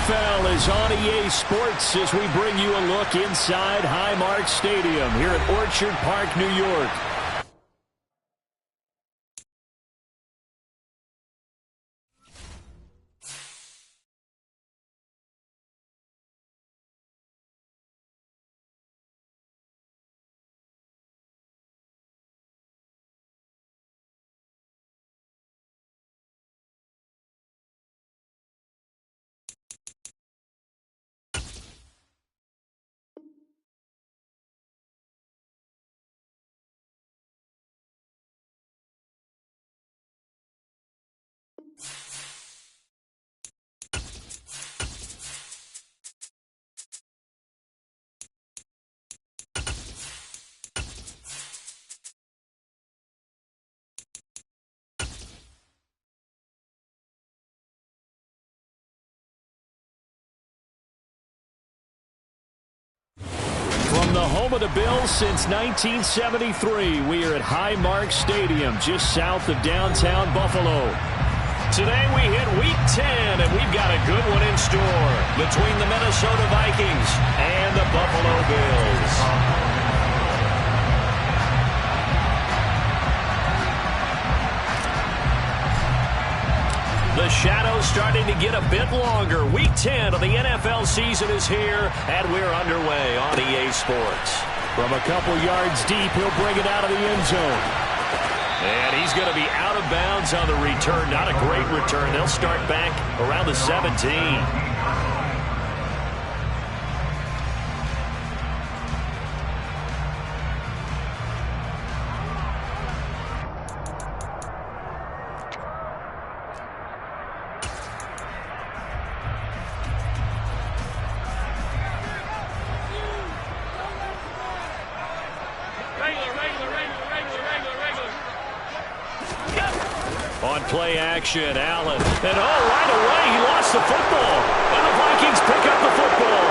NFL is on EA Sports as we bring you a look inside Highmark Stadium here at Orchard Park, New York. From the home of the Bills since 1973, we are at Highmark Stadium, just south of downtown Buffalo. Today we hit Week 10, and we've got a good one in store between the Minnesota Vikings and the Buffalo Bills. The shadow's starting to get a bit longer. Week 10 of the NFL season is here, and we're underway on EA Sports. From a couple yards deep, he'll bring it out of the end zone. And he's going to be out of bounds on the return. Not a great return. They'll start back around the 17. On play action, Allen. And right away, he lost the football. And the Vikings pick up the football.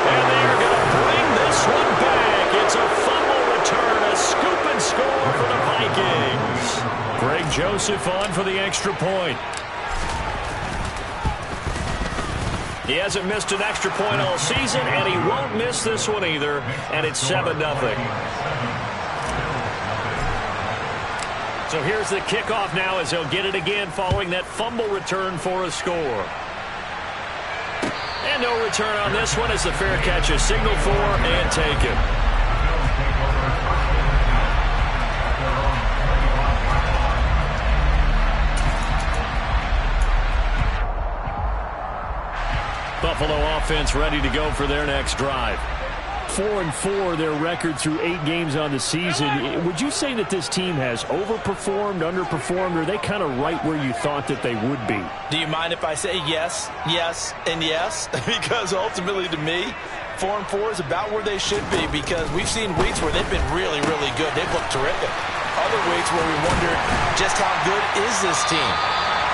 And they are going to bring this one back. It's a fumble return, a scoop and score for the Vikings. Greg Joseph on for the extra point. He hasn't missed an extra point all season, and he won't miss this one either. And it's 7-0. So here's the kickoff now as he'll get it again following that fumble return for a score. And no return on this one as the fair catch is signaled for and taken. Buffalo offense ready to go for their next drive. 4-4 their record through 8 games on the season. Would you say that this team has overperformed, underperformed, or are they kind of right where you thought that they would be? Do you mind if I say yes, yes, and yes? Because ultimately to me, 4-4 is about where they should be, because we've seen weeks where they've been really, really good. They've looked terrific. Other weeks where we wondered just how good is this team.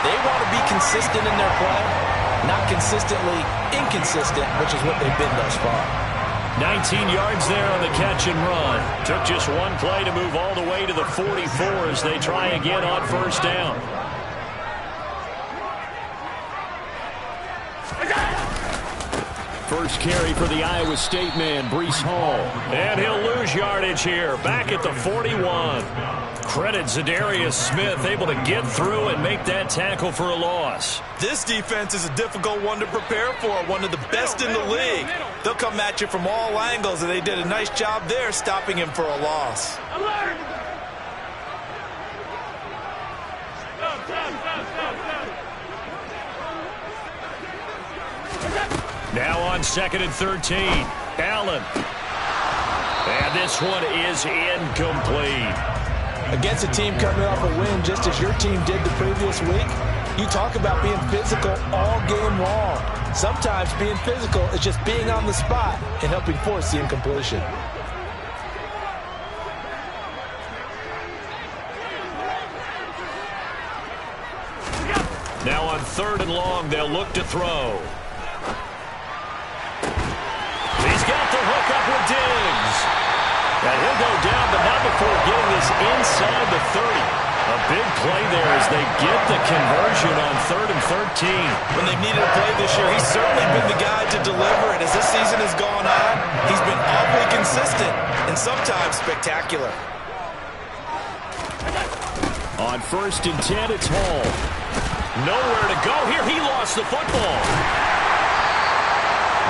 They want to be consistent in their play, not consistently inconsistent, which is what they've been thus far. 19 yards there on the catch and run. Took just one play to move all the way to the 44 as they try again on first down. First carry for the Iowa State man, Breece Hall. And he'll lose yardage here, back at the 41. Credit Zadarius Smith, able to get through and make that tackle for a loss. This defense is a difficult one to prepare for, one of the best in the league. They'll come at you from all angles, and they did a nice job there stopping him for a loss. Now on 2nd and 13, Allen. And this one is incomplete. Against a team coming off a win just as your team did the previous week, you talk about being physical all game long. Sometimes being physical is just being on the spot and helping force the incompletion. Now on 3rd and long, they'll look to throw. He's got the hook up with Diggs. And he'll go down, but not before getting this inside the 30. A big play there as they get the conversion on 3rd and 13. When they've needed a play this year, he's certainly been the guy to deliver. And as this season has gone on, he's been awfully consistent and sometimes spectacular. On 1st and 10, it's Hall. Nowhere to go here. He lost the football.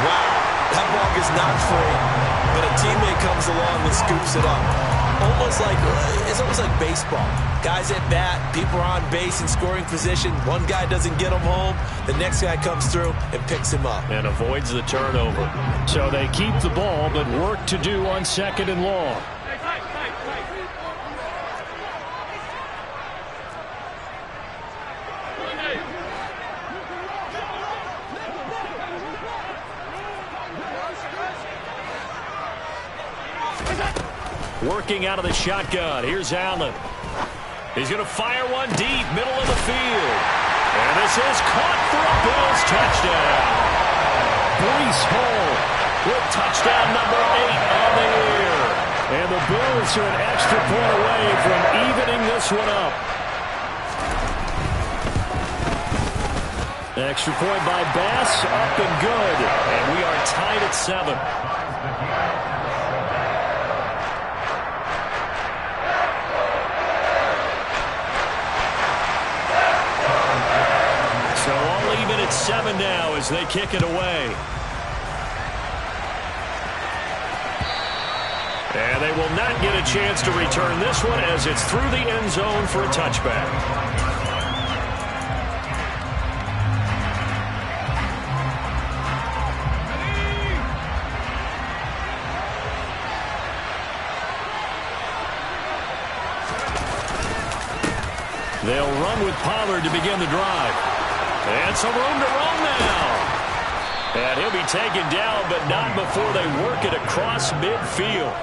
Wow, that ball is not free, but a teammate comes along and scoops it up. It's almost like baseball. Guys at bat, people are on base in scoring position. One guy doesn't get him home. The next guy comes through and picks him up. And avoids the turnover. So they keep the ball, but work to do on 2nd and long. Working out of the shotgun. Here's Allen. He's going to fire one deep, middle of the field. And this is caught for a Bills touchdown. Breece Hall with touchdown number 8 on the year. And the Bills are an extra point away from evening this one up. Extra point by Bass, up and good. And we are tied at 7. So all even at 7 now as they kick it away. And they will not get a chance to return this one as it's through the end zone for a touchback. They'll run with Pollard to begin the drive. And some room to run now. And he'll be taken down, but not before they work it across midfield.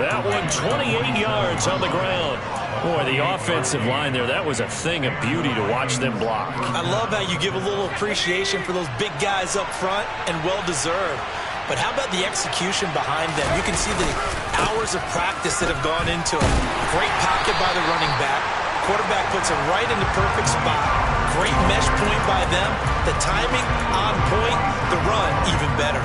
That one 28 yards on the ground. Boy, the offensive line there, that was a thing of beauty to watch them block. I love how you give a little appreciation for those big guys up front, and well-deserved. But how about the execution behind them? You can see the hours of practice that have gone into it. Great pocket by the running back. Quarterback puts it right in the perfect spot. Great mesh point by them. The timing on point. The run even better.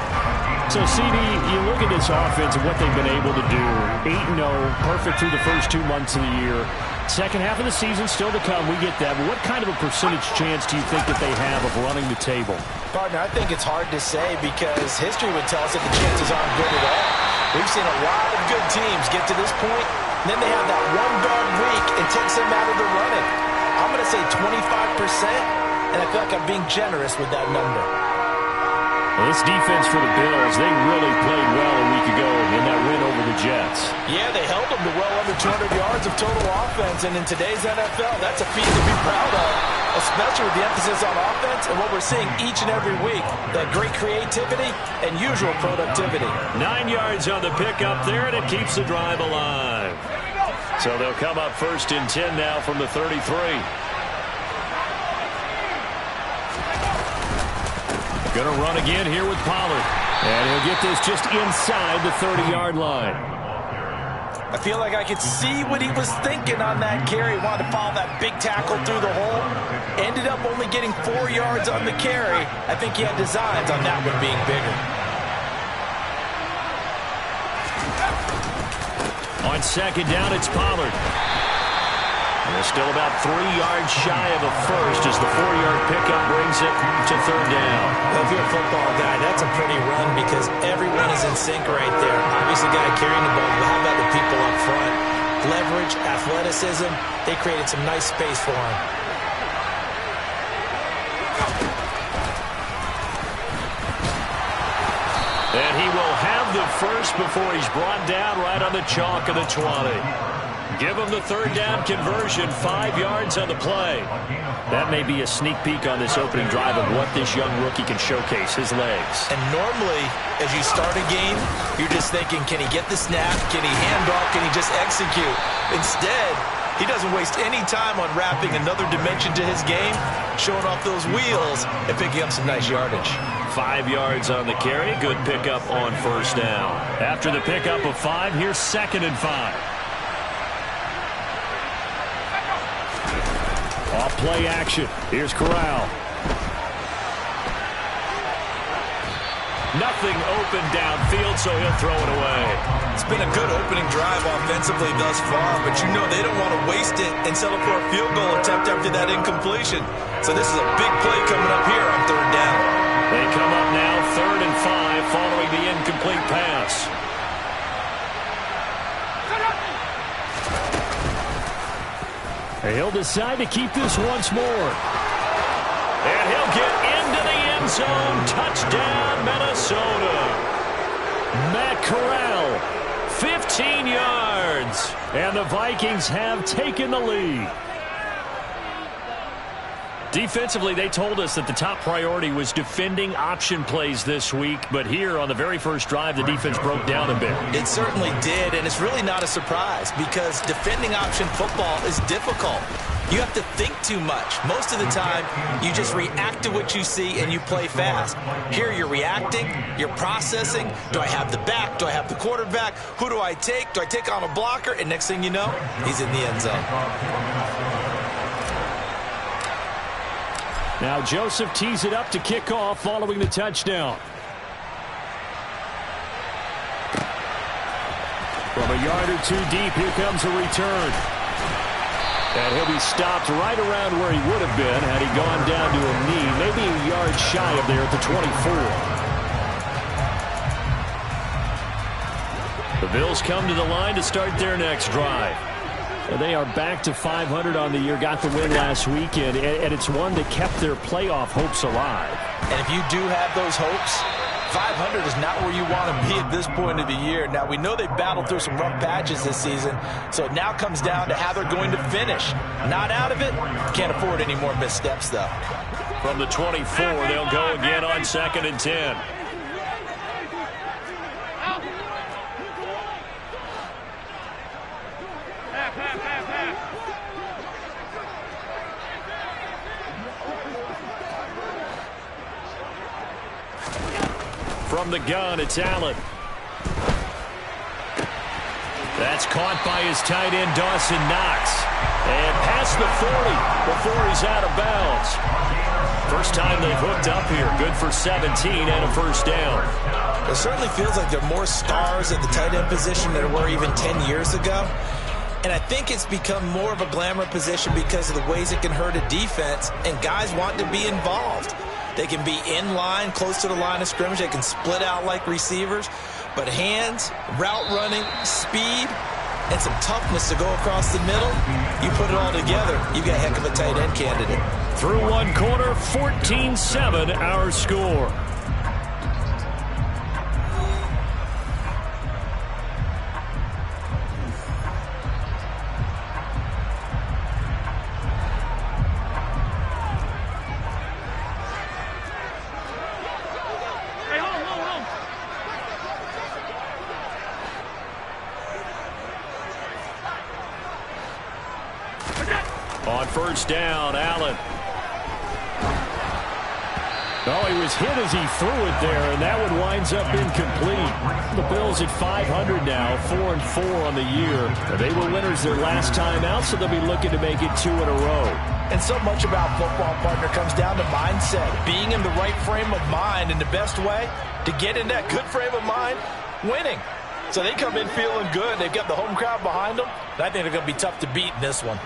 So, CD, you look at this offense and what they've been able to do. 8-0, perfect through the first 2 months of the year. Second half of the season still to come. We get that. But what kind of a percentage chance do you think that they have of running the table? Partner, I think it's hard to say because history would tell us that the chances aren't good at all. We've seen a lot of good teams get to this point, and then they have that one bad week and takes them out of the running. I'm going to say 25%, and I feel like I'm being generous with that number. Well, this defense for the Bills, they really played well a week ago in that win over the Jets. Yeah, they held them to well under 200 yards of total offense, and in today's NFL, that's a feat to be proud of, especially with the emphasis on offense and what we're seeing each and every week, that great creativity and usual productivity. 9 yards on the pickup there, and it keeps the drive alive. So they'll come up 1st and 10 now from the 33. Going to run again here with Pollard. And he'll get this just inside the 30-yard line. I feel like I could see what he was thinking on that carry. Wanted to follow that big tackle through the hole. Ended up only getting 4 yards on the carry. I think he had designs on that one being bigger. On 2nd down, it's Pollard. They're still about 3 yards shy of a first as the 4-yard pickup brings it to 3rd down. Well, if you're a football guy, that's a pretty run because everyone is in sync right there. Obviously, the guy carrying the ball, but how about the people up front? Leverage, athleticism, they created some nice space for him. And he will have the first before he's brought down right on the chalk of the 20. Give him the 3rd down conversion, 5 yards on the play. That may be a sneak peek on this opening drive of what this young rookie can showcase, his legs. And normally, as you start a game, you're just thinking, can he get the snap? Can he hand off? Can he just execute? Instead, he doesn't waste any time on wrapping another dimension to his game, showing off those wheels, and picking up some nice yardage. 5 yards on the carry. Good pickup on 1st down. After the pickup of 5, here's 2nd and 5. Off play action. Here's Corral. Nothing open downfield, so he'll throw it away. It's been a good opening drive offensively thus far, but you know they don't want to waste it and settle for a field goal attempt after that incompletion. So this is a big play coming up here on third down. They come up now 3rd and 5 following the incomplete pass. He'll decide to keep this once more. And he'll get into the end zone. Touchdown, Minnesota. Matt Corral, 15 yards. And the Vikings have taken the lead. Defensively, they told us that the top priority was defending option plays this week. But here on the very first drive, the defense broke down a bit. It certainly did, and it's really not a surprise because defending option football is difficult. You have to think too much. Most of the time, you just react to what you see and you play fast. Here you're reacting, you're processing. Do I have the back? Do I have the quarterback? Who do I take? Do I take on a blocker? And next thing you know, he's in the end zone. Now Joseph tees it up to kick off following the touchdown. From a yard or two deep, here comes a return. And he'll be stopped right around where he would have been had he gone down to a knee, maybe a yard shy of there at the 24. The Bills come to the line to start their next drive. They are back to 500 on the year, got the win last weekend, and it's one that kept their playoff hopes alive. And if you do have those hopes, 500 is not where you want to be at this point of the year. Now, we know they battled through some rough patches this season, so it now comes down to how they're going to finish. Not out of it. Can't afford any more missteps, though. From the 24, they'll go again on 2nd and 10. From the gun, it's Allen. That's caught by his tight end, Dawson Knox. And past the 40 before he's out of bounds. First time they've hooked up here. Good for 17 and a first down. It certainly feels like there are more stars at the tight end position than there were even 10 years ago. And I think it's become more of a glamour position because of the ways it can hurt a defense, and guys want to be involved. They can be in line, close to the line of scrimmage. They can split out like receivers. But hands, route running, speed, and some toughness to go across the middle, you put it all together, you've got a heck of a tight end candidate. Through one quarter, 14-7 our score. On first down, Allen. Oh, he was hit as he threw it there, and that one winds up incomplete. The Bills at 500 now, 4-4 on the year. They were winners their last time out, so they'll be looking to make it 2 in a row. And so much about football, partner, comes down to mindset. Being in the right frame of mind, and the best way to get in that good frame of mind, winning. So they come in feeling good. They've got the home crowd behind them. And I think they're going to be tough to beat in this one.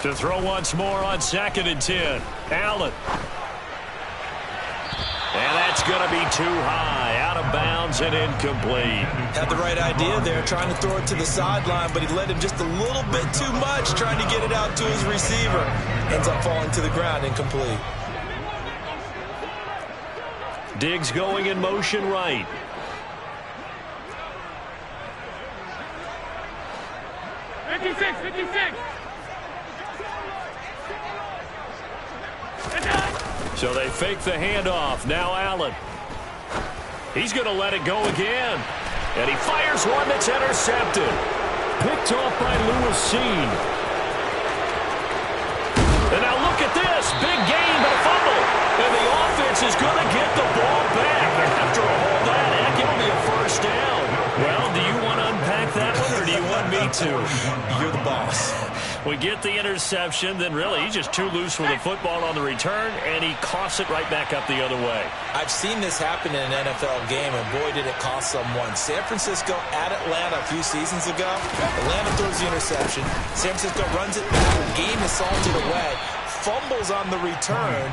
To throw once more on 2nd and 10. Allen. And that's going to be too high. Out of bounds and incomplete. Had the right idea there, trying to throw it to the sideline, but he led him just a little bit too much, trying to get it out to his receiver. Ends up falling to the ground, incomplete. Diggs going in motion right. So they fake the handoff. Now Allen. He's going to let it go again. And he fires one that's intercepted. Picked off by Lewis Seen. And now look at this. Big gain, but a fumble. And the offense is going to get the ball back. After all that, heck, it'll be a first down. Well, do you want to unpack that one, or do you want me too. You're the boss. We get the interception, then really he's just too loose with the football on the return, and he coughs it right back up the other way. I've seen this happen in an NFL game, and boy, did it cost someone. San Francisco at Atlanta a few seasons ago. Atlanta throws the interception. San Francisco runs it back. Game is salted away. Fumbles on the return.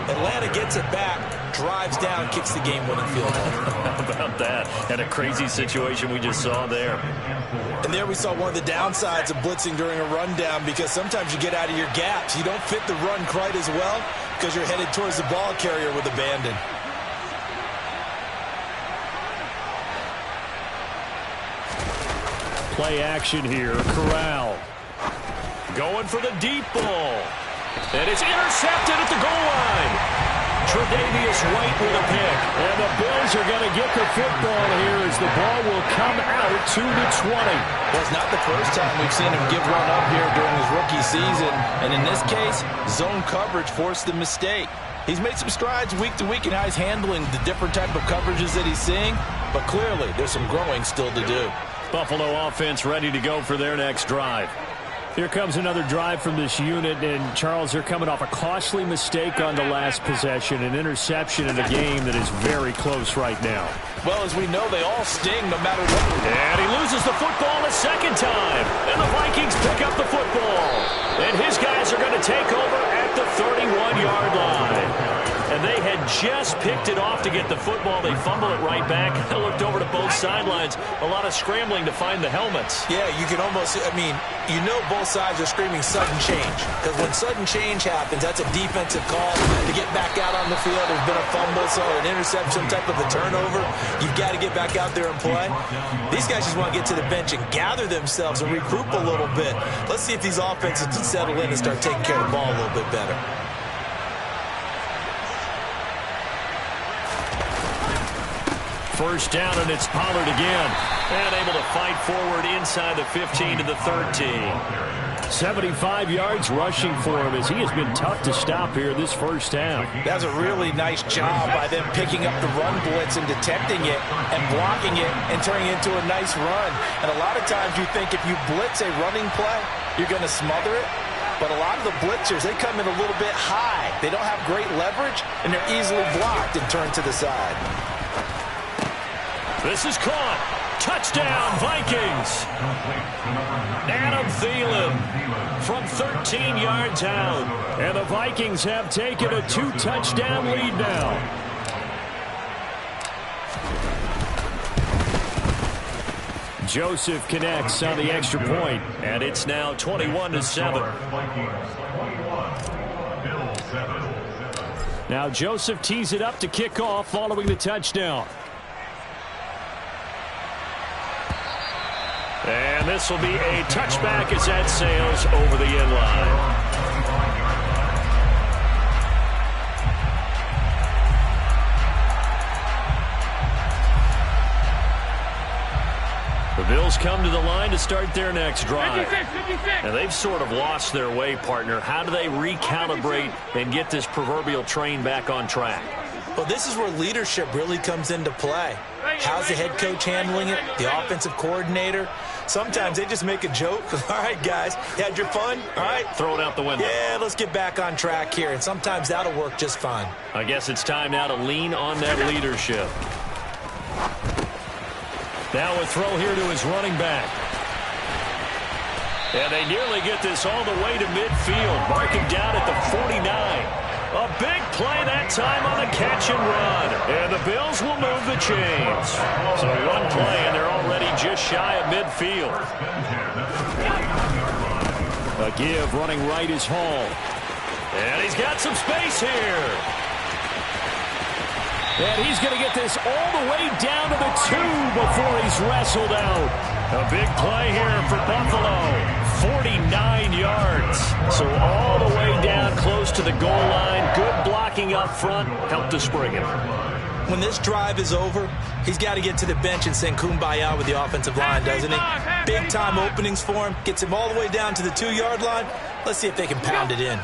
Atlanta gets it back, drives down, kicks the game-winning field goal. How about that? And a crazy situation we just saw there. And there we saw one of the downsides of blitzing during a rundown, because sometimes you get out of your gaps. You don't fit the run quite as well because you're headed towards the ball carrier with abandon. Play action here. Corral going for the deep ball. And it's intercepted at the goal line. Tre'Davious White with a pick. And the Bills are going to get the football here as the ball will come out to the 20. Well, it's not the first time we've seen him give one up here during his rookie season. And in this case, zone coverage forced the mistake. He's made some strides week to week in how he's handling the different type of coverages that he's seeing. But clearly, there's some growing still to do. Buffalo offense ready to go for their next drive. Here comes another drive from this unit, and Charles, they're coming off a costly mistake on the last possession, an interception in a game that is very close right now. Well, as we know, they all sting no matter what. And he loses the football a second time, and the Vikings pick up the football. And his guys are going to take over at the 31-yard line. And they had just picked it off to get the football. They fumble it right back. I looked over to both sidelines. A lot of scrambling to find the helmets. Yeah, you can almost, you know both sides are screaming sudden change. Because when sudden change happens, that's a defensive call to get back out on the field. There's been a fumble, so an interception, type of a turnover. You've got to get back out there and play. These guys just want to get to the bench and gather themselves and regroup a little bit. Let's see if these offenses can settle in and start taking care of the ball a little bit better. First down, and it's Pollard again. And able to fight forward inside the 15 to the 13. 75 yards rushing for him as he has been tough to stop here this first half. That's a really nice job by them picking up the run blitz and detecting it and blocking it and turning it into a nice run. And a lot of times you think if you blitz a running play, you're going to smother it. But a lot of the blitzers, they come in a little bit high. They don't have great leverage, and they're easily blocked and turned to the side. This is caught. Touchdown, Vikings. Adam Thielen from 13 yards out. And the Vikings have taken a 2-touchdown lead now. Joseph connects on the extra point, and it's now 21-7. Now Joseph tees it up to kick off following the touchdown. And this will be a touchback as that sails over the end line. The Bills come to the line to start their next drive. 56. And they've sort of lost their way, partner. How do they recalibrate and get this proverbial train back on track? Well, this is where leadership really comes into play. How's the head coach handling it? The offensive coordinator? Sometimes they just make a joke. All right, guys, you had your fun? All right. Throw it out the window. Yeah, let's get back on track here. And sometimes that'll work just fine. I guess it's time now to lean on that leadership. Now a throw here to his running back. And they nearly get this all the way to midfield. Mark him down at the 49. A big play that time on the catch and run. And the Bills will move the chains. So one play, and they're already just shy of midfield. A give running right is Hall. And he's got some space here. And he's going to get this all the way down to the 2 before he's wrestled out. A big play here for Buffalo. 49 yards. So all the way down close to the goal line. Good blocking up front. Helped to spring him. When this drive is over, he's got to get to the bench and sing kumbaya with the offensive line, doesn't he? Big-time openings for him. Gets him all the way down to the 2-yard line. Let's see if they can pound it in.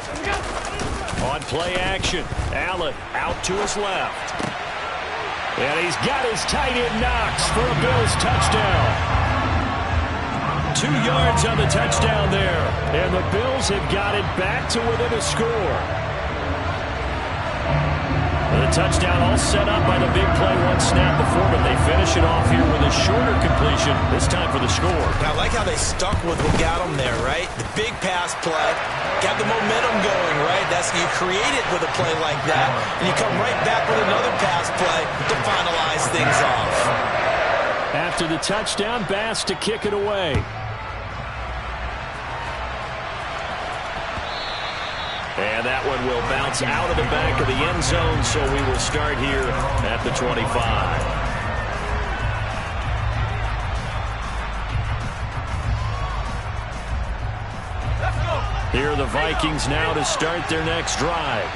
On play action, Allen out to his left. And he's got his tight end Knox for a Bills touchdown. 2 yards on the touchdown there. And the Bills have got it back to within a score. The touchdown all set up by the big play one snap before, but they finish it off here with a shorter completion, this time for the score. I like how they stuck with what got them there, right? The big pass play, got the momentum going, right? That's you create it with a play like that, and you come right back with another pass play to finalize things off. After the touchdown, Bass to kick it away. And that one will bounce out of the back of the end zone, so we will start here at the 25. Here are the Vikings now to start their next drive.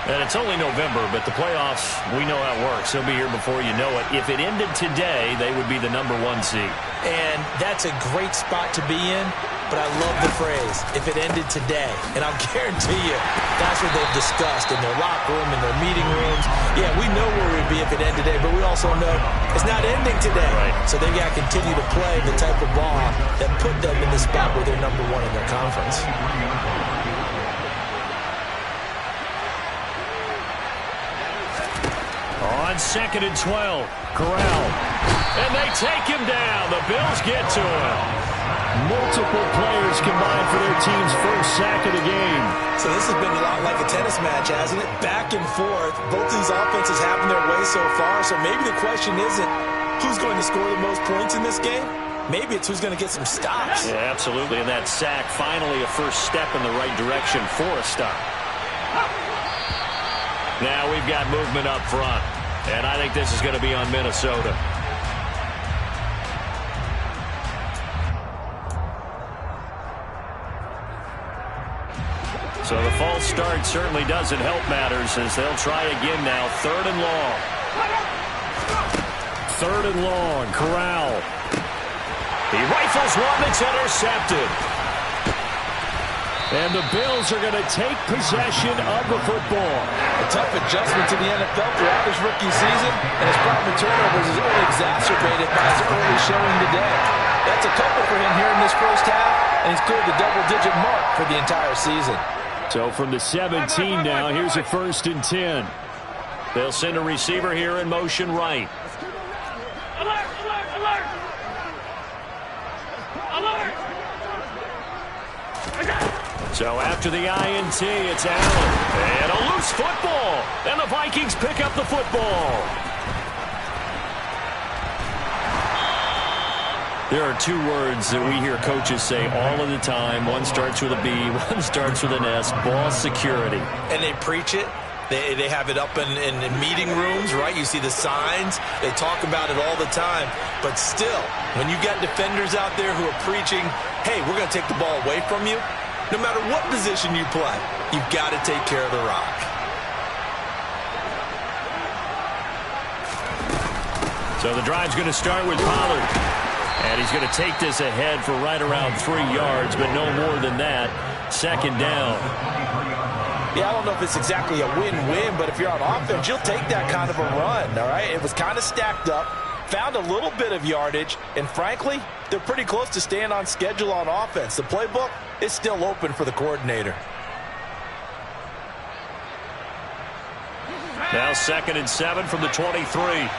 And it's only November, but the playoffs, we know how it works. They'll be here before you know it. If it ended today, they would be the #1 seed. And that's a great spot to be in, but I love the phrase, if it ended today. And I'll guarantee you, that's what they've discussed in their locker room, in their meeting rooms. Yeah, we know where we'd be if it ended today, but we also know it's not ending today. Right. So they've got to continue to play the type of ball that put them in the spot where they're #1 in their conference. On 2nd and 12, Corral. And they take him down. The Bills get to him. Multiple players combined for their team's first sack of the game. So this has been a lot like a tennis match, hasn't it? Back and forth. Both these offenses having their way so far. So maybe the question isn't who's going to score the most points in this game. Maybe it's who's going to get some stops. Yeah, absolutely. And that sack, finally a first step in the right direction for a stop. Now we've got movement up front. And I think this is going to be on Minnesota. So the false start certainly doesn't help matters as they'll try again now. 3rd and long. 3rd and long. Corral. He rifles one that's intercepted. And the Bills are going to take possession of the football. A tough adjustment to the NFL throughout his rookie season, and his problem with turnovers is only exacerbated by his early showing today. That's a couple for him here in this first half, and he's cleared the double-digit mark for the entire season. So from the 17 now, here's a 1st and 10. They'll send a receiver here in motion right. Alert! Alert! Alert! Alert! So after the INT, it's Allen. And a loose football. And the Vikings pick up the football. There are 2 words that we hear coaches say all of the time. One starts with a B, one starts with an S. Ball security. And they preach it. They have it up in meeting rooms, right? You see the signs. They talk about it all the time. But still, when you got defenders out there who are preaching, hey, we're going to take the ball away from you, no matter what position you play, you've got to take care of the rock. So the drive's going to start with Pollard. And he's going to take this ahead for right around 3 yards, but no more than that. 2nd down. Yeah, I don't know if it's exactly a win-win, but if you're on offense, you'll take that kind of a run, all right? It was kind of stacked up, found a little bit of yardage, and frankly, they're pretty close to staying on schedule on offense. The playbook is still open for the coordinator. Now 2nd and 7 from the 23.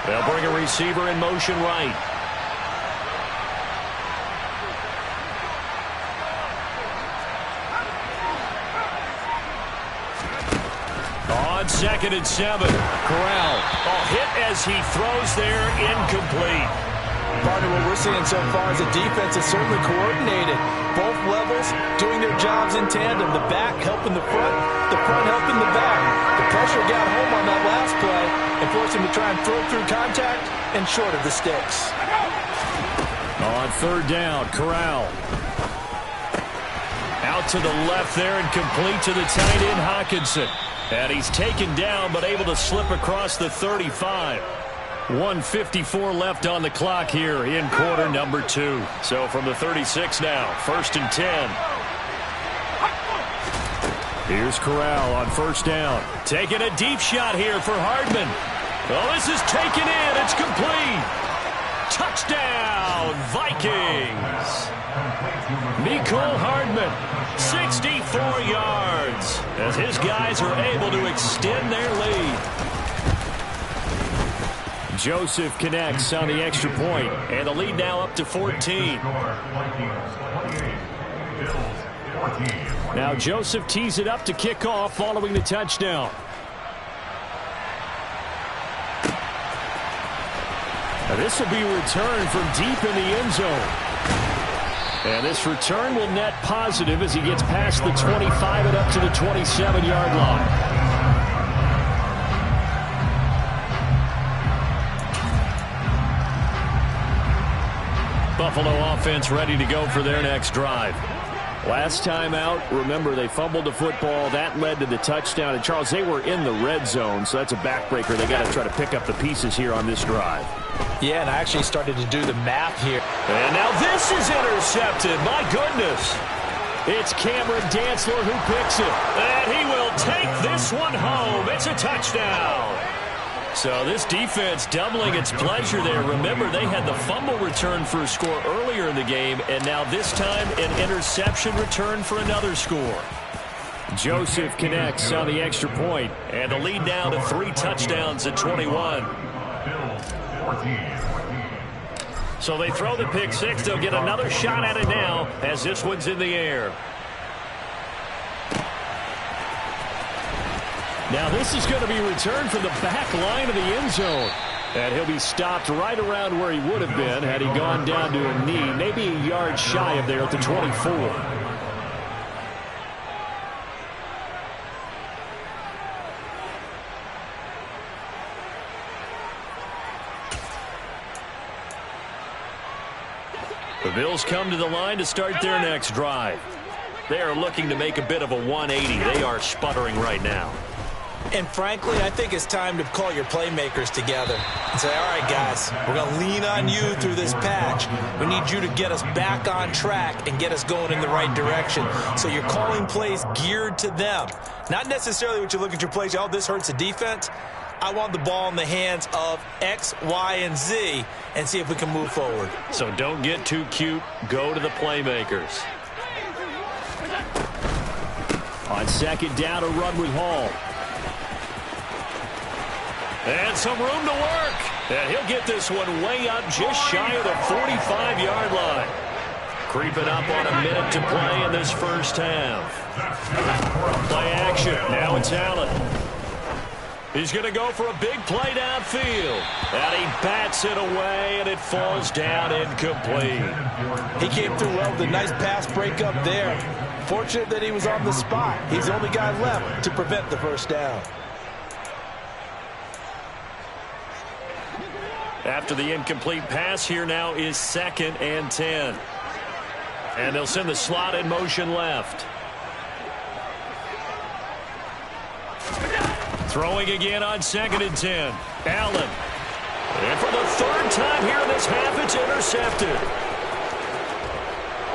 They'll bring a receiver in motion right. On 2nd and 7, Corral. Hit as he throws there, incomplete. Partner, what we're seeing so far is a defense that's certainly coordinated. Both levels doing their jobs in tandem. The back helping the front helping the back. The pressure got home on that last play and forced him to try and throw through contact and short of the sticks. On 3rd down, Corral. Out to the left there and complete to the tight end, Hockenson. And he's taken down but able to slip across the 35. 1:54 left on the clock here in quarter number 2. So from the 36 now, 1st and 10. Here's Corral on first down. Taking a deep shot here for Hardman. Oh, this is taken in. It's complete. Touchdown, Vikings. Mecole Hardman, 64 yards, as his guys are able to extend their lead. Joseph connects on the extra point, and the lead now up to 14. Now Joseph tees it up to kick off following the touchdown. Now this will be returned from deep in the end zone. And this return will net positive as he gets past the 25 and up to the 27-yard line. Buffalo offense ready to go for their next drive. Last time out, remember, they fumbled the football. That led to the touchdown. And, Charles, they were in the red zone, so that's a backbreaker. They got to try to pick up the pieces here on this drive. Yeah, and I actually started to do the math here. And now this is intercepted. My goodness. It's Cameron Dantzler who picks it. And he will take this one home. It's a touchdown. So this defense doubling its pleasure there. Remember, they had the fumble return for a score earlier in the game, and now this time an interception return for another score. Joseph connects on the extra point, and the lead now to 3 touchdowns at 21. So they throw the pick six. They'll get another shot at it now as this one's in the air. Now this is going to be returned from the back line of the end zone. And he'll be stopped right around where he would have been had he gone down to a knee, maybe a yard shy of there at the 24. The Bills come to the line to start their next drive. They are looking to make a bit of a 180. They are sputtering right now. And frankly, I think it's time to call your playmakers together and say, all right, guys, we're going to lean on you through this patch. We need you to get us back on track and get us going in the right direction. So you're calling plays geared to them. Not necessarily what you look at your plays, oh, this hurts the defense. I want the ball in the hands of X, Y, and Z and see if we can move forward. So don't get too cute. Go to the playmakers. On second down, a run with Hall. And some room to work. And he'll get this one way up just shy of the 45-yard line. Creeping up on a minute to play in this first half. Play action. Now it's Allen. He's going to go for a big play downfield. And he bats it away, and it falls down incomplete. He came through well with a nice pass breakup there. Fortunate that he was on the spot. He's the only guy left to prevent the first down. After the incomplete pass, here now is 2nd and 10. And they'll send the slot in motion left. Throwing again on 2nd and 10. Allen. And for the 3rd time here in this half, it's intercepted.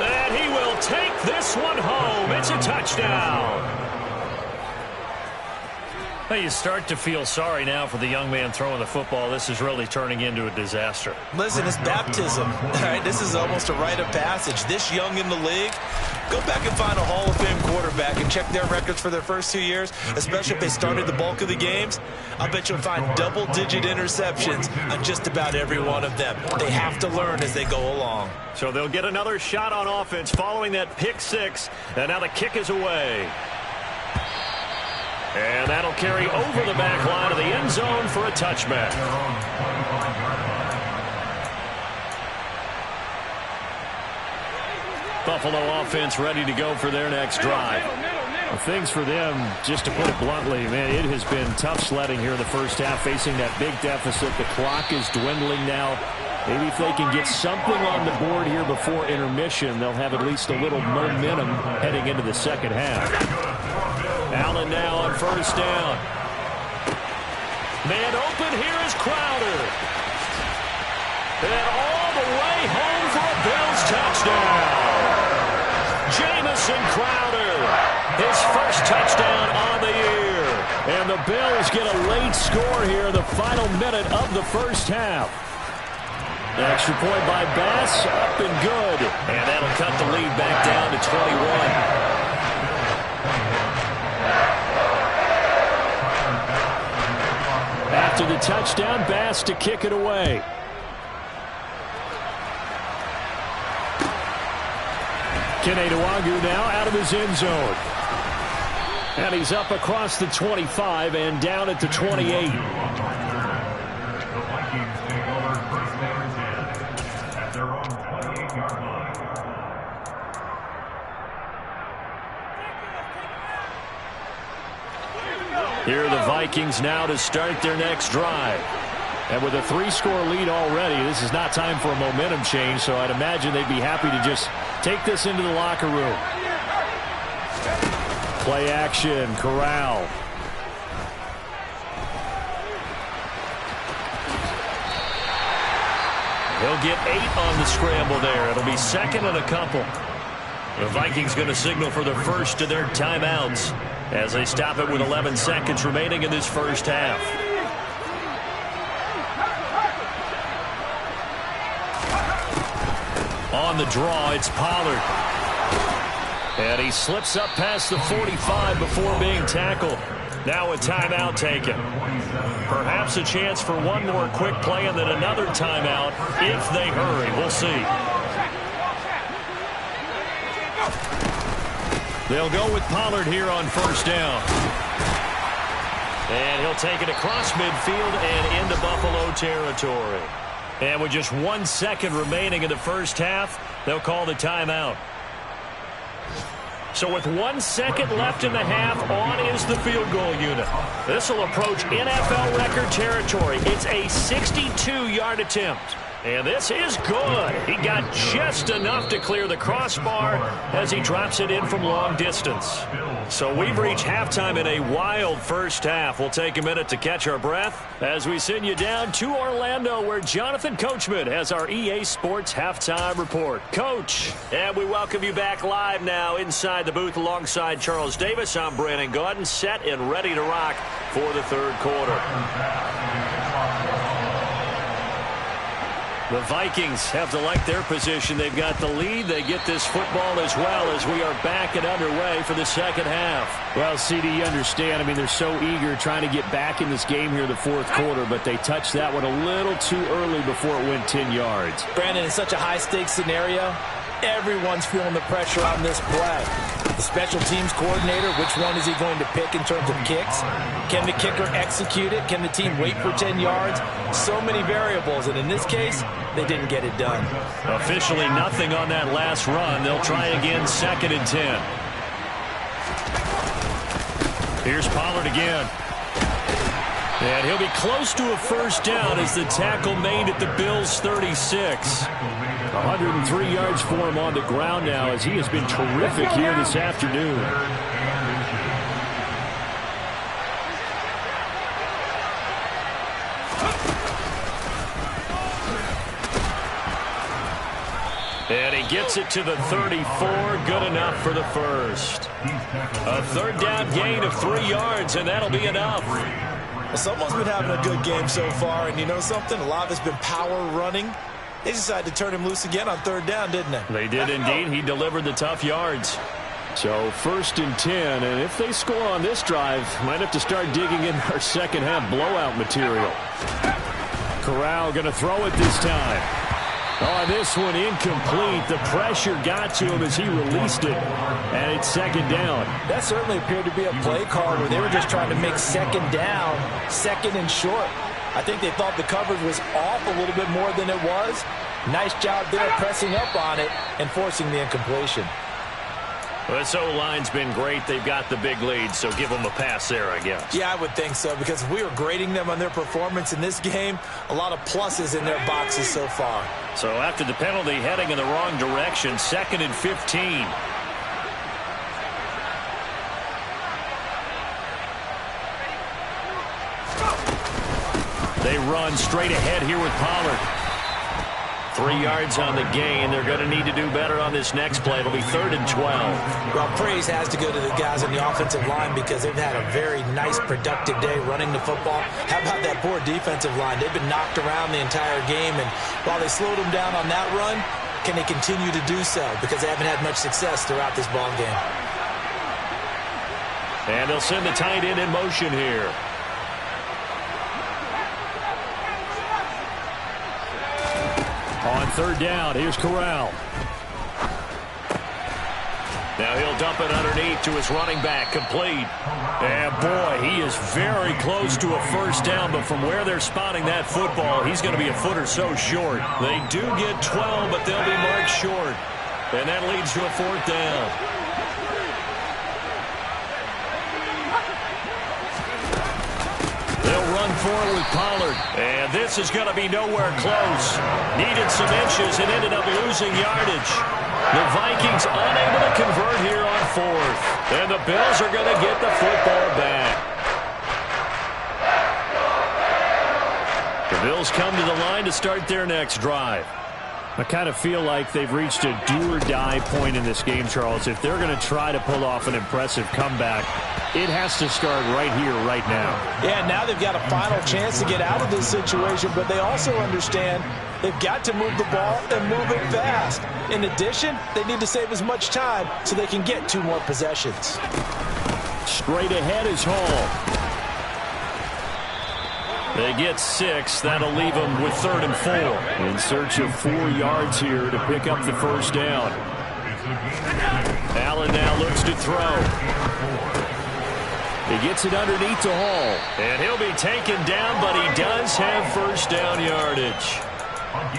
And he will take this one home. It's a touchdown. Well, you start to feel sorry now for the young man throwing the football. This is really turning into a disaster. Listen, it's baptism. All right, this is almost a rite of passage. This young in the league, go back and find a Hall of Fame quarterback and check their records for their first 2 years, especially if they started the bulk of the games. I'll bet you'll find double-digit interceptions on just about every one of them. They have to learn as they go along. So they'll get another shot on offense following that pick six. And now the kick is away. And that'll carry over the back line of the end zone for a touchback. Buffalo offense ready to go for their next drive. Well, things for them, just to put it bluntly, man, it has been tough sledding here in the first half, facing that big deficit. The clock is dwindling now. Maybe if they can get something on the board here before intermission, they'll have at least a little momentum heading into the second half. Allen now on first down. Man open, here is Crowder. And all the way home for a Bills touchdown. Jamison Crowder, his first first touchdown on the year. And the Bills get a late score here in the final minute of the first half. Extra point by Bass, up and good. And that'll cut the lead back down to 21. After the touchdown, Bass to kick it away. Aac100 now out of his end zone. And he's up across the 25 and down at the 28. Here are the Vikings now to start their next drive. And with a 3-score lead already, this is not time for a momentum change, so I'd imagine they'd be happy to just take this into the locker room. Play action, Corral. He'll get 8 on the scramble there. It'll be second and a couple. The Vikings going to signal for the first of their timeouts as they stop it with 11 seconds remaining in this first half. On the draw, it's Pollard. And he slips up past the 45 before being tackled. Now a timeout taken. Perhaps a chance for one more quick play and then another timeout if they hurry. We'll see. They'll go with Pollard here on first down. And he'll take it across midfield and into Buffalo territory. And with just 1 second remaining in the first half, they'll call the timeout. So with 1 second left in the half, on is the field goal unit. This will approach NFL record territory. It's a 62-yard attempt. And this is good. He got just enough to clear the crossbar as he drops it in from long distance. So we've reached halftime in a wild first half. We'll take a minute to catch our breath as we send you down to Orlando, where Jonathan Coachman has our EA Sports halftime report. Coach, and we welcome you back live now inside the booth alongside Charles Davis. I'm Brandon Gordon, set and ready to rock for the third quarter. The Vikings have to like their position. They've got the lead. They get this football as well as we are back and underway for the second half. Well, CD, you understand. I mean, they're so eager trying to get back in this game here in the fourth quarter, but they touched that one a little too early before it went 10 yards. Brandon, in such a high-stakes scenario, everyone's feeling the pressure on this play. The special teams coordinator, which one is he going to pick in terms of kicks? Can the kicker execute it? Can the team wait for 10 yards? So many variables, and in this case, they didn't get it done. Officially nothing on that last run. They'll try again, second and 10. Here's Pollard again. And he'll be close to a first down as the tackle made at the Bills' 36. 103 yards for him on the ground now as he has been terrific here this afternoon. And he gets it to the 34. Good enough for the first. A third down gain of 3 yards, and that'll be enough. Well, someone's been having a good game so far, and you know something? A lot of it's been power running. They decided to turn him loose again on third down, didn't they? They did indeed. He delivered the tough yards. So first and 10, and if they score on this drive, might have to start digging in our second half blowout material. Corral going to throw it this time. Oh, this one incomplete. The pressure got to him as he released it, and it's second down. That certainly appeared to be a play call where they were just trying to make second down, second and short. I think they thought the coverage was off a little bit more than it was. Nice job there pressing up on it and forcing the incompletion. Well, this O-line's been great. They've got the big lead, so give them a pass there, I guess. Yeah, I would think so, because if we were grading them on their performance in this game, a lot of pluses in their boxes so far. So after the penalty, heading in the wrong direction, second and 15. They run straight ahead here with Pollard. 3 yards on the gain. They're going to need to do better on this next play. It'll be 3rd and 12. Well, praise has to go to the guys on the offensive line because they've had a very nice, productive day running the football. How about that poor defensive line? They've been knocked around the entire game, and while they slowed them down on that run, can they continue to do so? Because they haven't had much success throughout this ball game. And they'll send the tight end in motion here. On 3rd down, here's Corral. Now he'll dump it underneath to his running back, complete. And boy, he is very close to a first down, but from where they're spotting that football, he's going to be a foot or so short. They do get 12, but they'll be marked short. And that leads to a 4th down. They'll run forward with Pollard. And this is going to be nowhere close. Needed some inches and ended up losing yardage. The Vikings unable to convert here on 4th. And the Bills are going to get the football back. The Bills come to the line to start their next drive. I kind of feel like they've reached a do-or-die point in this game, Charles. If they're going to try to pull off an impressive comeback, it has to start right here, right now. Yeah, now they've got a final chance to get out of this situation, but they also understand they've got to move the ball and move it fast. In addition, they need to save as much time so they can get 2 more possessions. Straight ahead is Hall. They get 6. That'll leave them with 3rd and 4. In search of 4 yards here to pick up the first down. Allen now looks to throw. He gets it underneath to Hall. And he'll be taken down, but he does have first down yardage.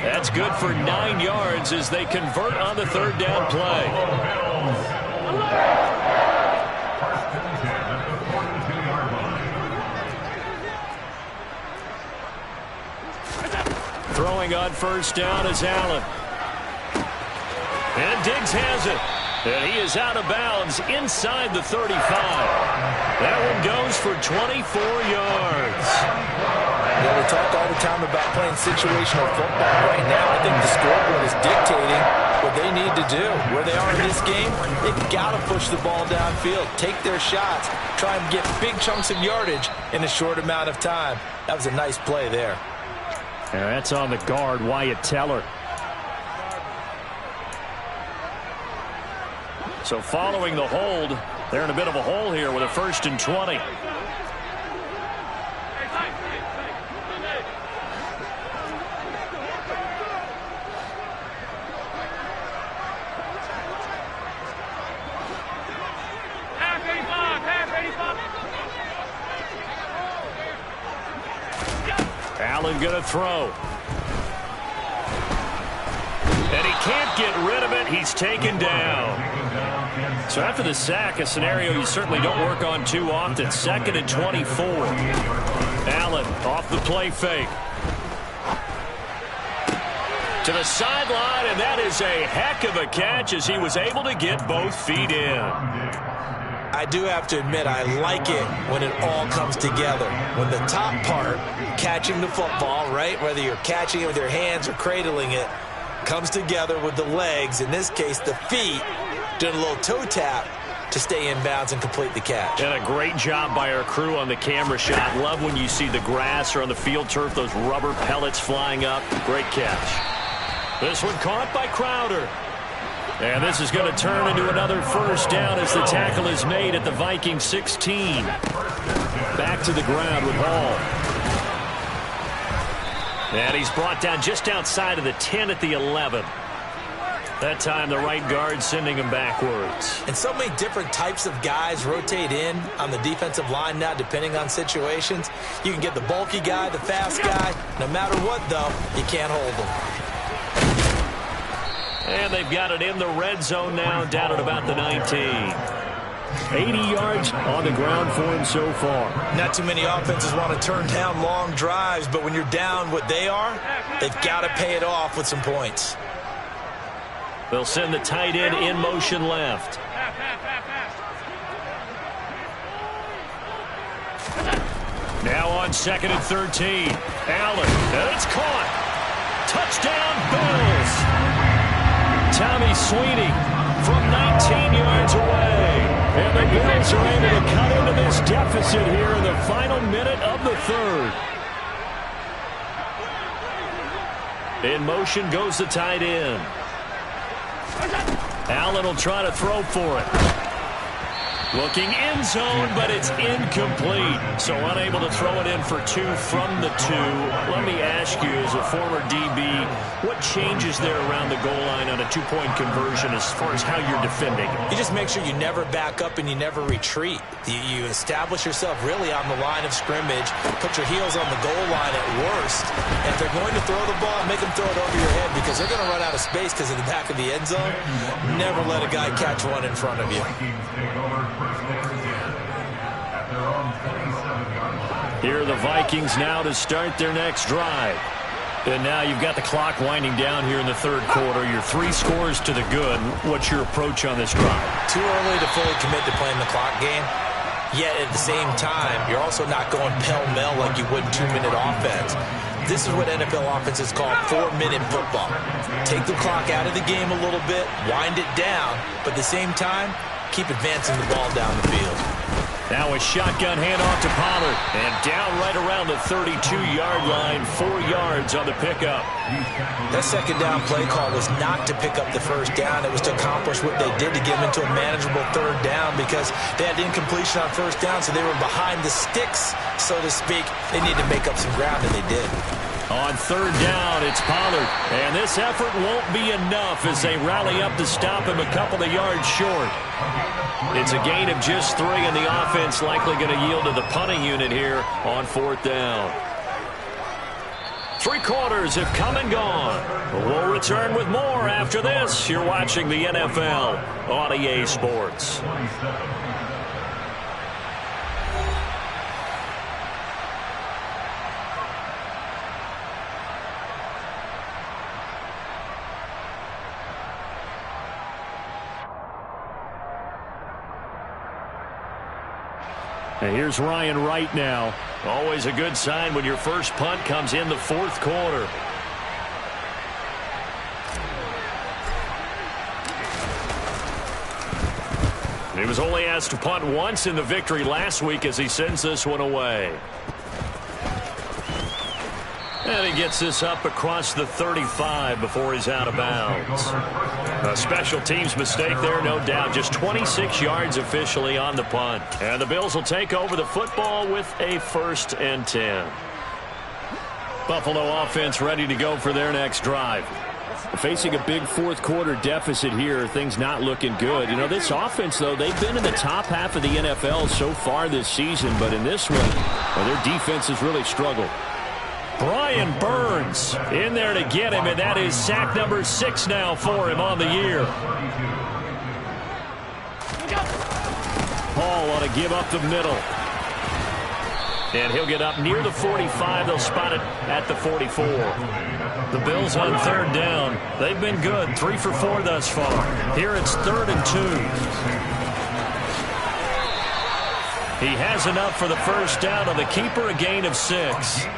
That's good for 9 yards as they convert on the 3rd down play. Throwing on first down is Allen. And Diggs has it. And he is out of bounds inside the 35. That one goes for 24 yards. Yeah, we talk all the time about playing situational football. Right now, I think the scoreboard is dictating what they need to do. Where they are in this game, they've got to push the ball downfield, take their shots, try and get big chunks of yardage in a short amount of time. That was a nice play there. And that's on the guard, Wyatt Teller. So following the hold, they're in a bit of a hole here with a 1st and 20. Allen going to throw. And he can't get rid of it. He's taken down. So after the sack, a scenario you certainly don't work on too often. 2nd and 24. Allen off the play fake. To the sideline, and that is a heck of a catch as he was able to get both feet in. I do have to admit, I like it when it all comes together. When the top part, catching the football, right, whether you're catching it with your hands or cradling it, comes together with the legs, in this case the feet, doing a little toe tap to stay in bounds and complete the catch. And a great job by our crew on the camera shot. Love when you see the grass or on the field turf, those rubber pellets flying up. Great catch. This one caught by Crowder. And this is going to turn into another first down as the tackle is made at the Vikings 16. Back to the ground with Hall. And he's brought down just outside of the 10 at the 11. That time the right guard sending him backwards. And so many different types of guys rotate in on the defensive line now depending on situations. You can get the bulky guy, the fast guy. No matter what, though, you can't hold them. And they've got it in the red zone now, down at about the 19. 80 yards on the ground for him so far. Not too many offenses want to turn down long drives, but when you're down what they are, they've got to pay it off with some points. They'll send the tight end in motion left. Now on 2nd and 13. Allen, and it's caught. Touchdown, Bills. Tommy Sweeney from 19 yards away. And the Bills are able to cut into this deficit here in the final minute of the third. In motion goes the tight end. Allen will try to throw for it. Looking end zone, but it's incomplete. So unable to throw it in for 2 from the 2. Let me ask you, as a former DB, what changes there around the goal line on a 2-point conversion as far as how you're defending? You just make sure you never back up and you never retreat. You establish yourself really on the line of scrimmage, put your heels on the goal line at worst. And if they're going to throw the ball, make them throw it over your head because they're going to run out of space because of the back of the end zone. Never let a guy catch one in front of you. Here are the Vikings now to start their next drive. And now you've got the clock winding down here in the third quarter. Your 3 scores to the good. What's your approach on this drive? Too early to fully commit to playing the clock game. Yet at the same time, you're also not going pell-mell like you would in 2-minute offense. This is what NFL offenses call 4-minute football. Take the clock out of the game a little bit, wind it down, but at the same time, keep advancing the ball down the field. Now a shotgun handoff to Pollard. And down right around the 32-yard line, 4 yards on the pickup. That second down play call was not to pick up the first down. It was to accomplish what they did to get them into a manageable third down because they had incompletion on first down, so they were behind the sticks, so to speak. They needed to make up some ground, and they did. On third down, it's Pollard. And this effort won't be enough as they rally up to stop him a couple of yards short. It's a gain of just 3, and the offense likely going to yield to the punting unit here on 4th down. 3 quarters have come and gone. We'll return with more after this. You're watching the NFL on EA Sports. And here's Ryan Wright now. Always a good sign when your first punt comes in the 4th quarter. He was only asked to punt once in the victory last week as he sends this one away. And he gets this up across the 35 before he's out of bounds. A special teams mistake there, no doubt. Just 26 yards officially on the punt. And the Bills will take over the football with a 1st and 10. Buffalo offense ready to go for their next drive. Facing a big 4th quarter deficit here, things not looking good. You know, this offense, though, they've been in the top half of the NFL so far this season. But in this one, well, their defense has really struggled. Brian Burns in there to get him, and that is sack number 6 now for him on the year. Paul ought to give up the middle. And he'll get up near the 45. They'll spot it at the 44. The Bills on 3rd down. They've been good, 3 for 4 thus far. Here it's 3rd and 2. He has enough for the first down on the keeper, a gain of 6.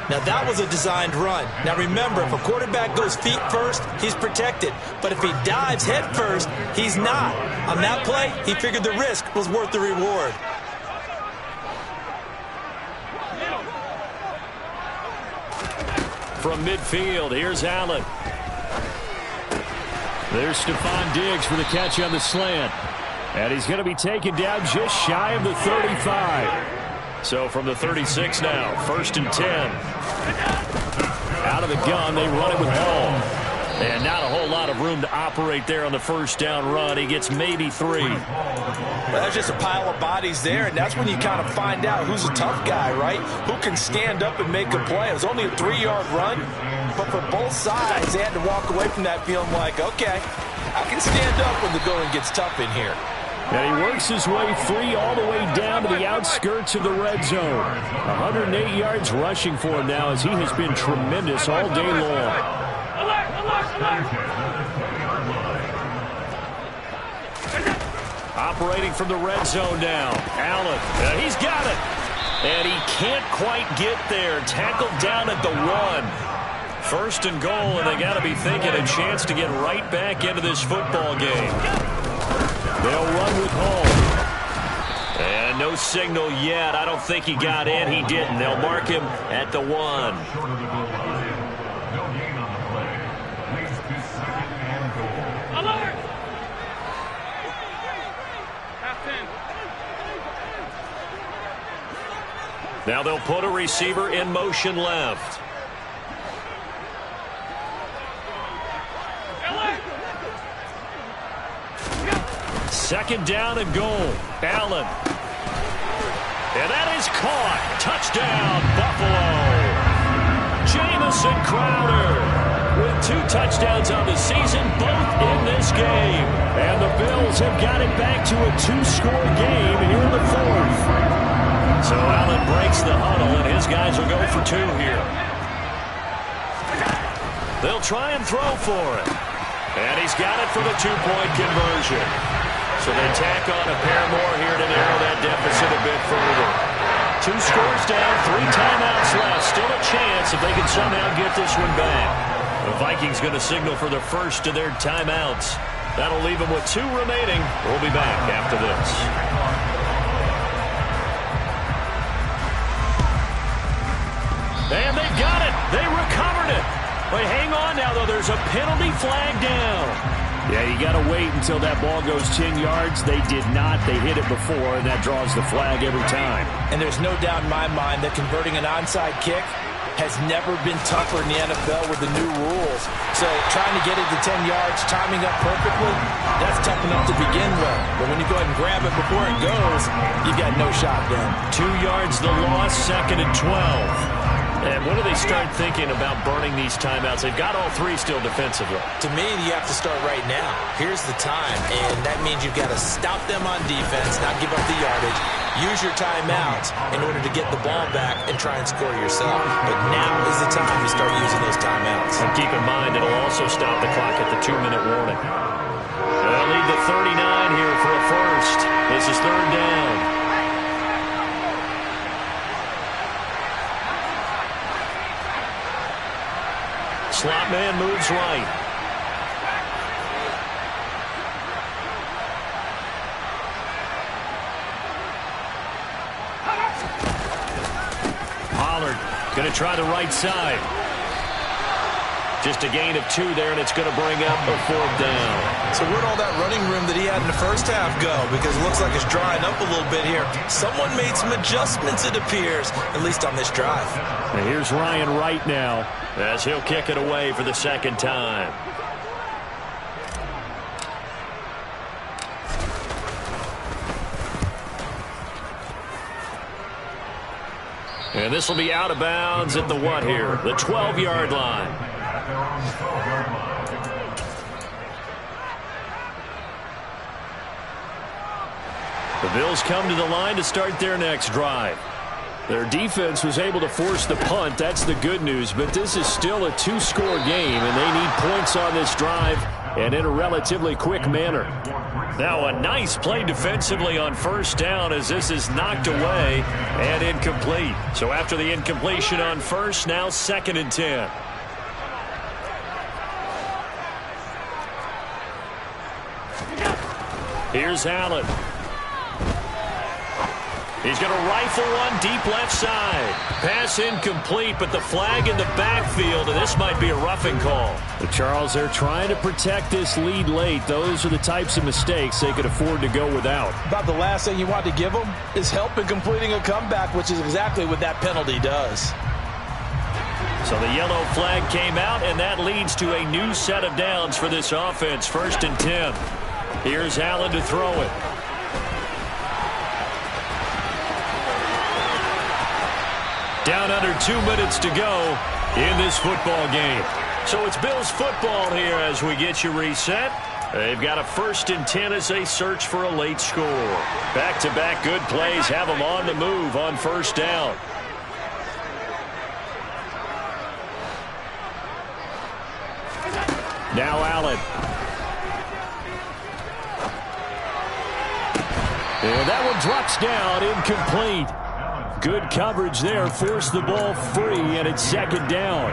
Now, that was a designed run. Now, remember, if a quarterback goes feet first, he's protected. But if he dives head first, he's not. On that play, he figured the risk was worth the reward. From midfield, here's Allen. There's Stephon Diggs for the catch on the slant. And he's going to be taken down just shy of the 35. So from the 36 now, 1st and 10. Out of the gun, they run it with Hall. And not a whole lot of room to operate there on the first down run. He gets maybe 3. Well, there's just a pile of bodies there, and that's when you kind of find out who's a tough guy, right? Who can stand up and make a play. It was only a 3-yard run, but for both sides, they had to walk away from that feeling like, okay, I can stand up when the going gets tough in here. And he works his way free all the way down to the outskirts of the red zone. 108 yards rushing for him now as he has been tremendous all day long. Alert, alert, alert. Operating from the red zone now. Allen, he's got it. And he can't quite get there. Tackled down at the 1. First and goal, and they got to be thinking a chance to get right back into this football game. They'll run with Hall. And no signal yet. I don't think he got in. He didn't. They'll mark him at the 1. Alert! Now they'll put a receiver in motion left. Second down and goal. Allen. And that is caught. Touchdown, Buffalo. Jamison Crowder with 2 touchdowns on the season, both in this game. And the Bills have got it back to a 2-score game here in the 4th. So Allen breaks the huddle, and his guys will go for 2 here. They'll try and throw for it. And he's got it for the 2-point conversion. So they tack on a pair more here to narrow that deficit a bit further. 2 scores down, 3 timeouts left. Still a chance if they can somehow get this one back. The Vikings going to signal for the first of their timeouts. That'll leave them with 2 remaining. We'll be back after this. And they've got it. They recovered it. But hang on now, though. There's a penalty flag down. Yeah, you got to wait until that ball goes 10 yards. They did not. They hit it before, and that draws the flag every time. And there's no doubt in my mind that converting an onside kick has never been tougher in the NFL with the new rules. So trying to get it to 10 yards, timing up perfectly, that's tough enough to begin with. But when you go ahead and grab it before it goes, you got no shot then. 2 yards the loss, 2nd and 12. And when do they start thinking about burning these timeouts? They've got all 3 still defensively. To me, you have to start right now. Here's the time, and that means you've got to stop them on defense, not give up the yardage, use your timeouts in order to get the ball back and try and score yourself. But now is the time to start using those timeouts. And keep in mind, it'll also stop the clock at the 2-minute warning. They'll lead the 39 here for a first. This is 3rd down. Slot man moves right. Pollard going to try the right side. Just a gain of 2 there, and it's going to bring up a 4th down. So where'd all that running room that he had in the first half go? Because it looks like it's drying up a little bit here. Someone made some adjustments, it appears, at least on this drive. And here's Ryan Wright now, as he'll kick it away for the 2nd time. And this will be out of bounds at the what here? The 12-yard line. The Bills come to the line to start their next drive. Their defense was able to force the punt. That's the good news. But this is still a 2-score game, and they need points on this drive and in a relatively quick manner. Now a nice play defensively on 1st down as this is knocked away and incomplete. So after the incompletion on 1st, now 2nd and 10. Here's Allen. He's going to rifle one deep left side. Pass incomplete, but the flag in the backfield, and this might be a roughing call. But Charles, they're trying to protect this lead late. Those are the types of mistakes they could afford to go without. About the last thing you want to give them is help in completing a comeback, which is exactly what that penalty does. So the yellow flag came out, and that leads to a new set of downs for this offense. 1st and 10. Here's Allen to throw it. Down under 2 minutes to go in this football game. So it's Bills football here as we get you reset. They've got a 1st and 10 as they search for a late score. Back-to-back good plays have them on the move on 1st down. Now Allen. And that one drops down, incomplete. Good coverage there, forced the ball free, and it's 2nd down.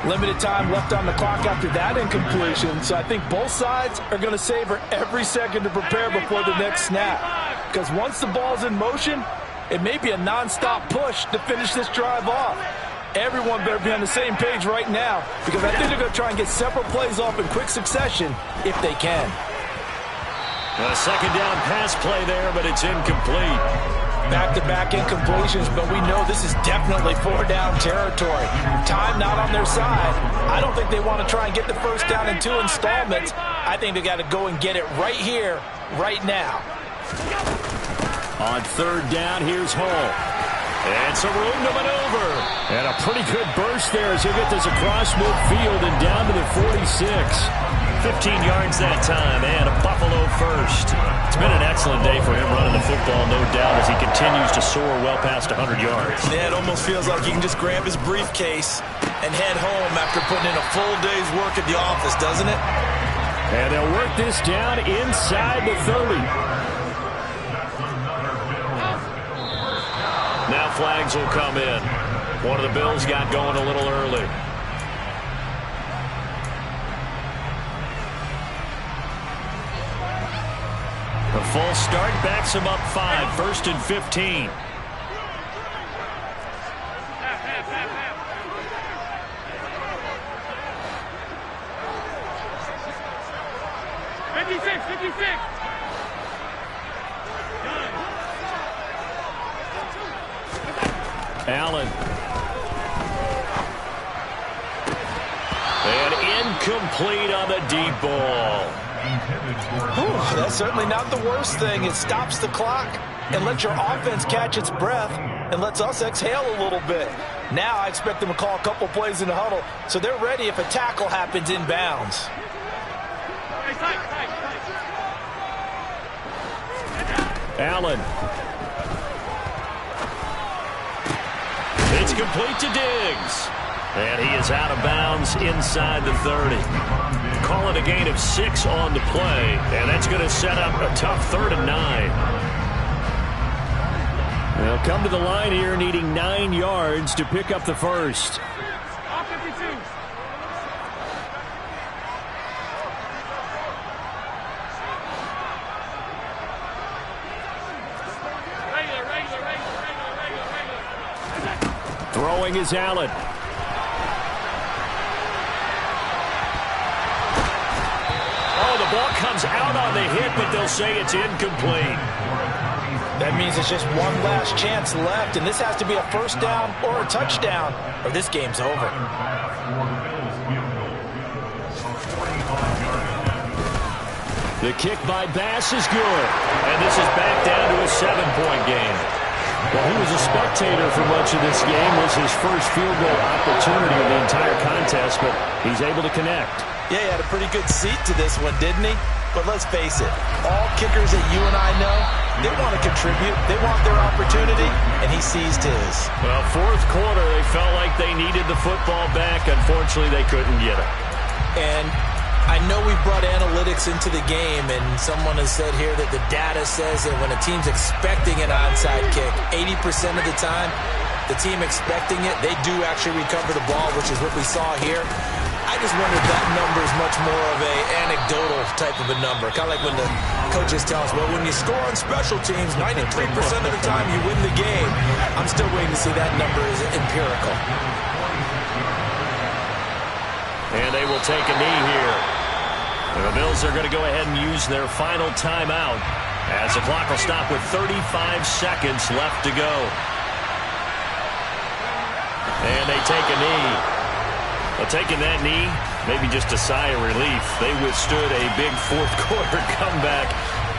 Limited time left on the clock after that incompletion, so I think both sides are going to savor every second to prepare before the next snap. Because once the ball's in motion, it may be a non-stop push to finish this drive off. Everyone better be on the same page right now, because I think they're going to try and get several plays off in quick succession if they can. A second down pass play there, but it's incomplete. Back-to-back incompletions, but we know this is definitely four-down territory. Time not on their side. I don't think they want to try and get the first down in 2 installments. I think they got to go and get it right here, right now. On third down, here's Hall. And some room to maneuver. And a pretty good burst there as he'll get this across midfield and down to the 46. 15 yards that time, and a Buffalo first. It's been an excellent day for him running the football, no doubt, as he continues to soar well past 100 yards. Yeah, it almost feels like he can just grab his briefcase and head home after putting in a full day's work at the office, doesn't it? And they'll work this down inside the 30. Now flags will come in. One of the Bills got going a little early. The full start backs him up 5, 1st and 15. Allen. And incomplete on the deep ball. That's certainly not the worst thing. It stops the clock and lets your offense catch its breath and lets us exhale a little bit. Now I expect them to call a couple plays in the huddle so they're ready if a tackle happens inbounds. Allen. It's complete to Diggs. And he is out of bounds inside the 30. Call it a gain of 6 on the play, and that's going to set up a tough 3rd and 9. They'll come to the line here needing 9 yards to pick up the first. Throwing is Allen. The ball comes out on the hit, but they'll say it's incomplete. That means it's just one last chance left, and this has to be a first down or a touchdown, or this game's over. The kick by Bass is good, and this is back down to a 7-point game. Well, he was a spectator for much of this game. It was his first field goal opportunity of the entire contest, but he's able to connect. Yeah, he had a pretty good seat to this one, didn't he? But let's face it, all kickers that you and I know, they want to contribute. They want their opportunity, and he seized his. Well, fourth quarter, they felt like they needed the football back. Unfortunately, they couldn't get it. And I know we brought analytics into the game, and someone has said here that the data says that when a team's expecting an onside kick, 80% of the time, the team expecting it, they do actually recover the ball, which is what we saw here. I just wonder if that number is much more of a anecdotal type of a number. Kind of like when the coaches tell us, well, when you score on special teams, 93% of the time you win the game. I'm still waiting to see that number is empirical. And they will take a knee here. And the Bills are going to go ahead and use their final timeout as the clock will stop with 35 seconds left to go. And they take a knee. Well, taking that knee, maybe just a sigh of relief. They withstood a big fourth quarter comeback.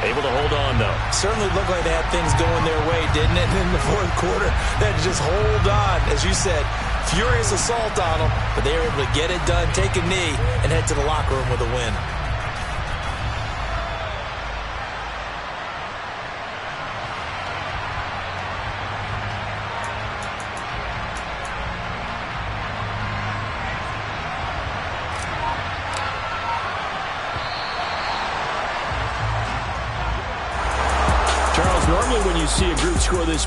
Able to hold on, though. Certainly looked like they had things going their way, didn't it? And in the fourth quarter, they had to just hold on. As you said, furious assault on them, but they were able to get it done, take a knee, and head to the locker room with a win. Normally when you see a group score this